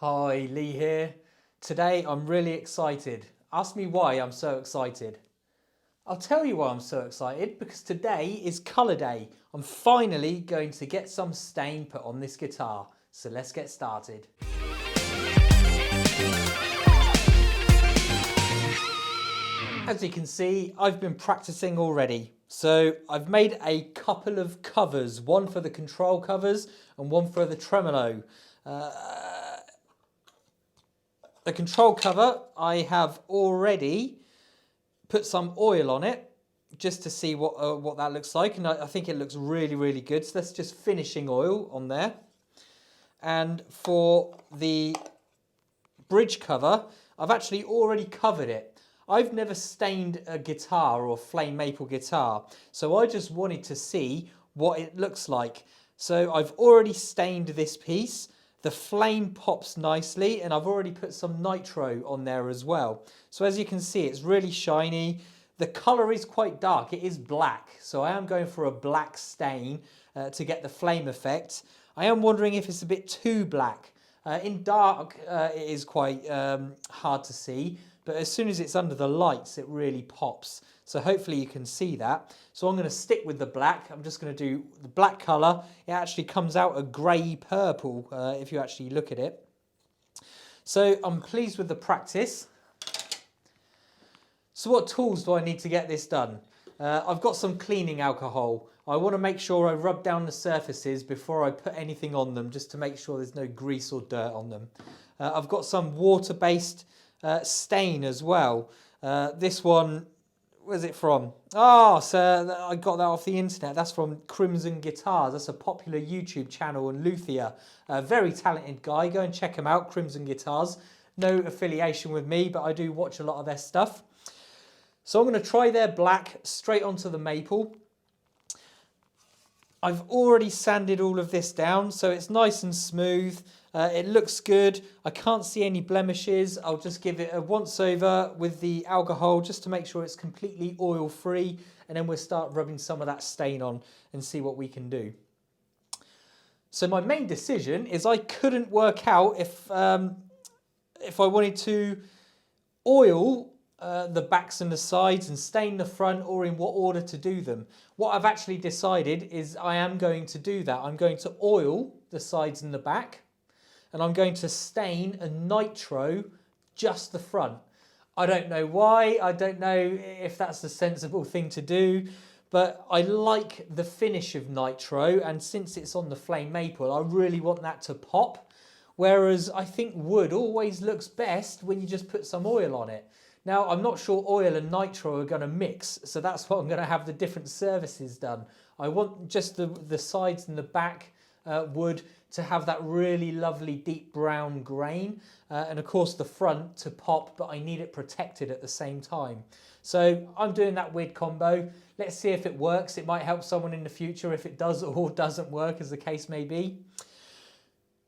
Hi, Lee here. Today I'm really excited. Ask me why I'm so excited. I'll tell you why I'm so excited because today is colour day. I'm finally going to get some stain put on this guitar. So let's get started. As you can see, I've been practicing already. So I've made a couple of covers, one for the control covers and one for the tremolo. The control cover, I have already put some oil on it just to see what that looks like, and I think it looks really good. So that's just finishing oil on there. And for the bridge cover, I've actually already covered it. I've never stained a guitar or flame maple guitar, so I just wanted to see what it looks like. So I've already stained this piece. The flame pops nicely, and I've already put some nitro on there as well. So as you can see, it's really shiny. The colour is quite dark, it is black, so I am going for a black stain to get the flame effect. I am wondering if it's a bit too black. In dark, it is quite hard to see, but as soon as it's under the lights, it really pops. So hopefully you can see that. So I'm going to stick with the black. I'm just going to do the black colour. It actually comes out a grey purple if you actually look at it. So I'm pleased with the practice. So what tools do I need to get this done? I've got some cleaning alcohol. I want to make sure I rub down the surfaces before I put anything on them, just to make sure there's no grease or dirt on them. I've got some water-based stain as well. This one, where's it from? Oh, so I got that off the internet. That's from Crimson Guitars. That's a popular YouTube channel in Luthier. A very talented guy. Go and check him out, Crimson Guitars. No affiliation with me, but I do watch a lot of their stuff. So I'm going to try their black straight onto the maple. I've already sanded all of this down, so it's nice and smooth. It looks good. I can't see any blemishes. I'll just give it a once over with the alcohol just to make sure it's completely oil free, and then we'll start rubbing some of that stain on and see what we can do. So my main decision is I couldn't work out if I wanted to oil the backs and the sides and stain the front, or in what order to do them. What I've actually decided is I am going to do that. I'm going to oil the sides and the back, and I'm going to stain a nitro just the front. I don't know why, I don't know if that's a sensible thing to do, but I like the finish of nitro, and since it's on the flame maple, I really want that to pop. Whereas I think wood always looks best when you just put some oil on it. Now, I'm not sure oil and nitro are going to mix, so that's why I'm going to have the different surfaces done. I want just the sides and the back wood to have that really lovely deep brown grain, and of course the front to pop, but I need it protected at the same time. So I'm doing that weird combo. Let's see if it works. It might help someone in the future if it does or doesn't work, as the case may be.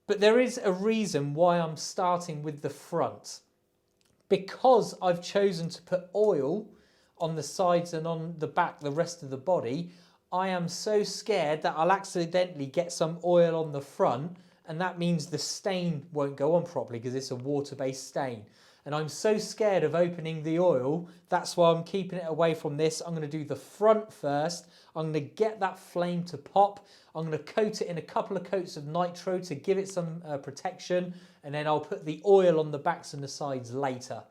But there is a reason why I'm starting with the front. Because I've chosen to put oil on the sides and on the back, the rest of the body, I am so scared that I'll accidentally get some oil on the front, and that means the stain won't go on properly because it's a water-based stain. And I'm so scared of opening the oil, that's why I'm keeping it away from this. I'm going to do the front first. I'm going to get that flame to pop. I'm going to coat it in a couple of coats of nitro to give it some protection, and then I'll put the oil on the backs and the sides later.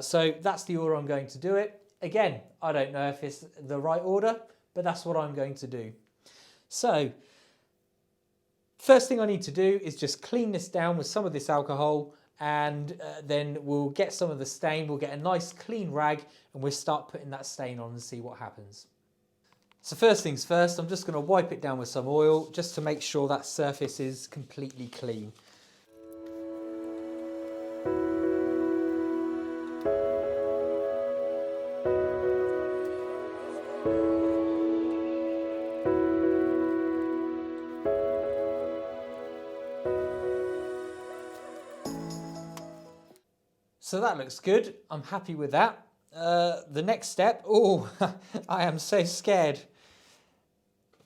So that's the order I'm going to do it. Again, I don't know if it's the right order, but that's what I'm going to do. So first thing I need to do is just clean this down with some of this alcohol, and then we'll get some of the stain. We'll get a nice clean rag, and we'll start putting that stain on and see what happens. So first things first, I'm just going to wipe it down with some oil just to make sure that surface is completely clean. So that looks good. I'm happy with that. The next step, oh, I am so scared.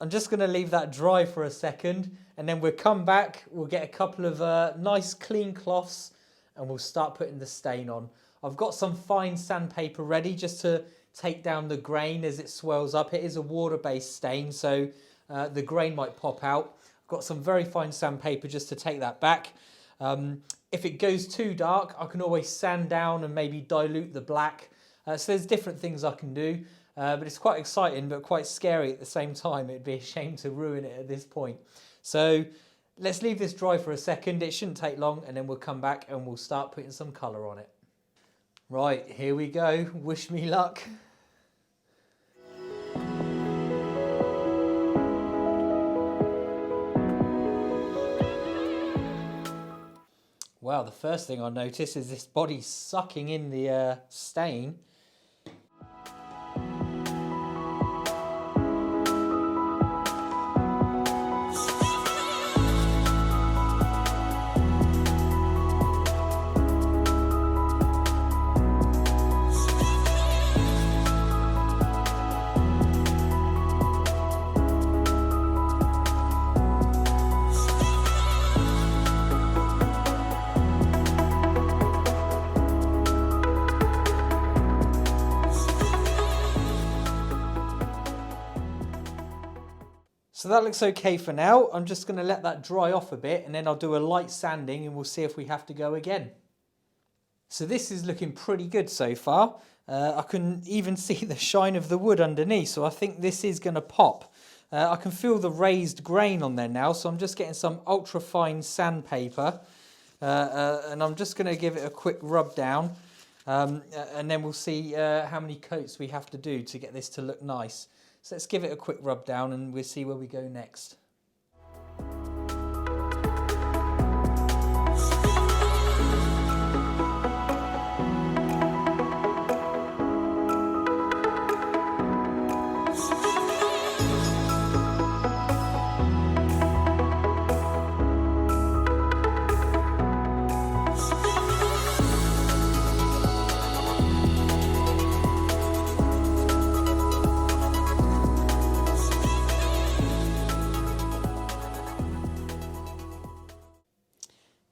I'm just going to leave that dry for a second, and then we'll come back, we'll get a couple of nice clean cloths, and we'll start putting the stain on. I've got some fine sandpaper ready just to take down the grain as it swells up. It is a water-based stain, so the grain might pop out. I've got some very fine sandpaper just to take that back. If it goes too dark, I can always sand down and maybe dilute the black. So there's different things I can do, but it's quite exciting but quite scary at the same time. It'd be a shame to ruin it at this point. So let's leave this dry for a second. It shouldn't take long, and then we'll come back and we'll start putting some colour on it. Right, here we go. Wish me luck. Wow, the first thing I notice is this body sucking in the stain. So that looks okay for now. I'm just going to let that dry off a bit, and then I'll do a light sanding and we'll see if we have to go again. So this is looking pretty good so far. I can even see the shine of the wood underneath, so I think this is going to pop. I can feel the raised grain on there now, so I'm just getting some ultra fine sandpaper and I'm just going to give it a quick rub down, and then we'll see how many coats we have to do to get this to look nice. So let's give it a quick rub down and we'll see where we go next.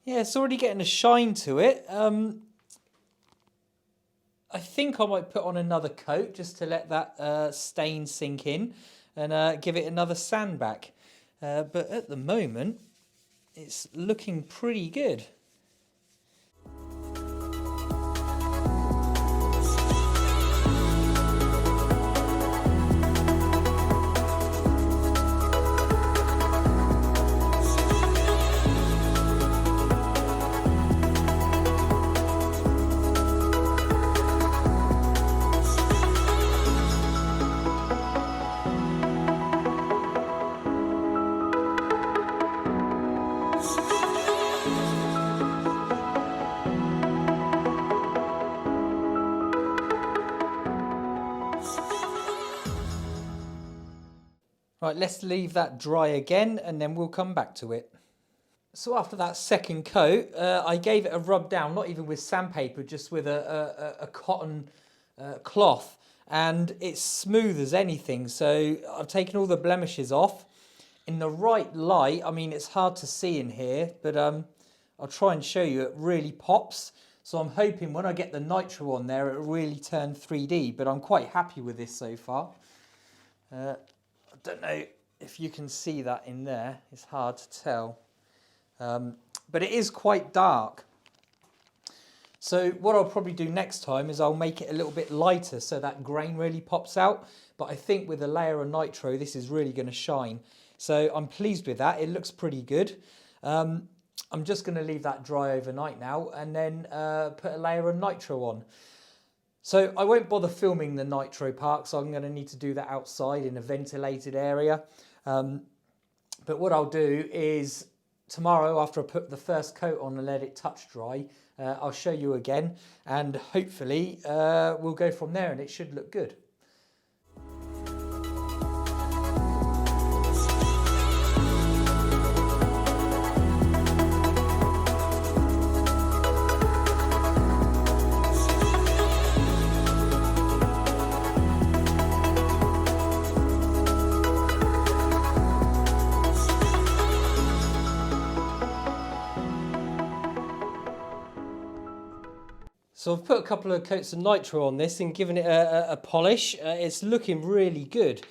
Yeah, it's already getting a shine to it. I think I might put on another coat just to let that stain sink in and give it another sand back. But at the moment, it's looking pretty good. Right, let's leave that dry again and then we'll come back to it. So after that second coat, I gave it a rub down, not even with sandpaper, just with a cotton cloth, and it's smooth as anything. So I've taken all the blemishes off. In the right light, I mean, it's hard to see in here, but I'll try and show you, it really pops. So I'm hoping when I get the nitro on there, it'll really turn 3D, but I'm quite happy with this so far. I don't know if you can see that in there, it's hard to tell. But it is quite dark. So what I'll probably do next time is I'll make it a little bit lighter so that grain really pops out. But I think with a layer of nitro, this is really going to shine. So I'm pleased with that. It looks pretty good. I'm just going to leave that dry overnight now and then put a layer of nitro on. So I won't bother filming the nitro part, so I'm going to need to do that outside in a ventilated area. But what I'll do is tomorrow, after I put the first coat on and let it touch dry, I'll show you again, and hopefully we'll go from there and it should look good. So I've put a couple of coats of nitro on this and given it a polish. It's looking really good.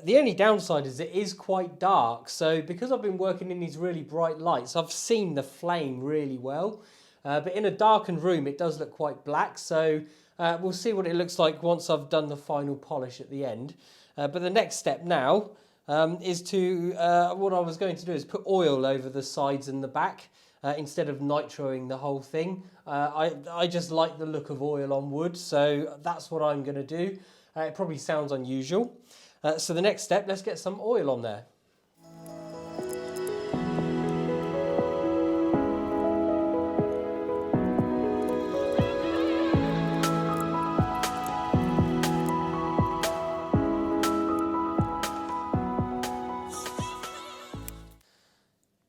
The only downside is it is quite dark. So because I've been working in these really bright lights, I've seen the flame really well. But in a darkened room, it does look quite black. So we'll see what it looks like once I've done the final polish at the end. But the next step now is to, what I was going to do is put oil over the sides and the back. Instead of nitroing the whole thing. I just like the look of oil on wood, so that's what I'm going to do. It probably sounds unusual. So the next step, let's get some oil on there.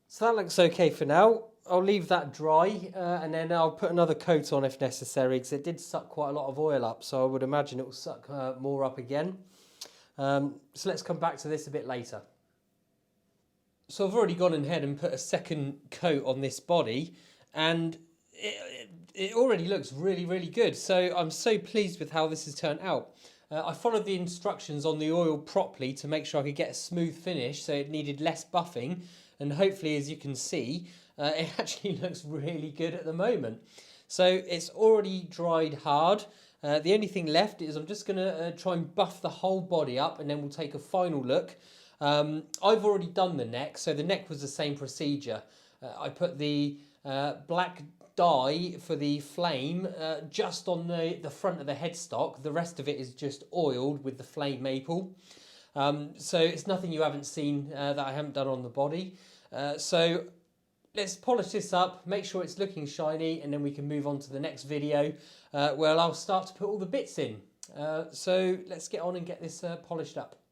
So that looks okay for now. I'll leave that dry and then I'll put another coat on if necessary, because it did suck quite a lot of oil up, so I would imagine it will suck more up again. So let's come back to this a bit later. So I've already gone ahead and put a second coat on this body, and it already looks really, really good. So I'm so pleased with how this has turned out. I followed the instructions on the oil properly to make sure I could get a smooth finish, so it needed less buffing, and hopefully, as you can see, it actually looks really good at the moment. So it's already dried hard. The only thing left is I'm just going to try and buff the whole body up, and then we'll take a final look. I've already done the neck, so the neck was the same procedure. I put the black dye for the flame just on the front of the headstock. The rest of it is just oiled with the flame maple. So it's nothing you haven't seen that I haven't done on the body. So let's polish this up, make sure it's looking shiny, and then we can move on to the next video where I'll start to put all the bits in. So let's get on and get this polished up.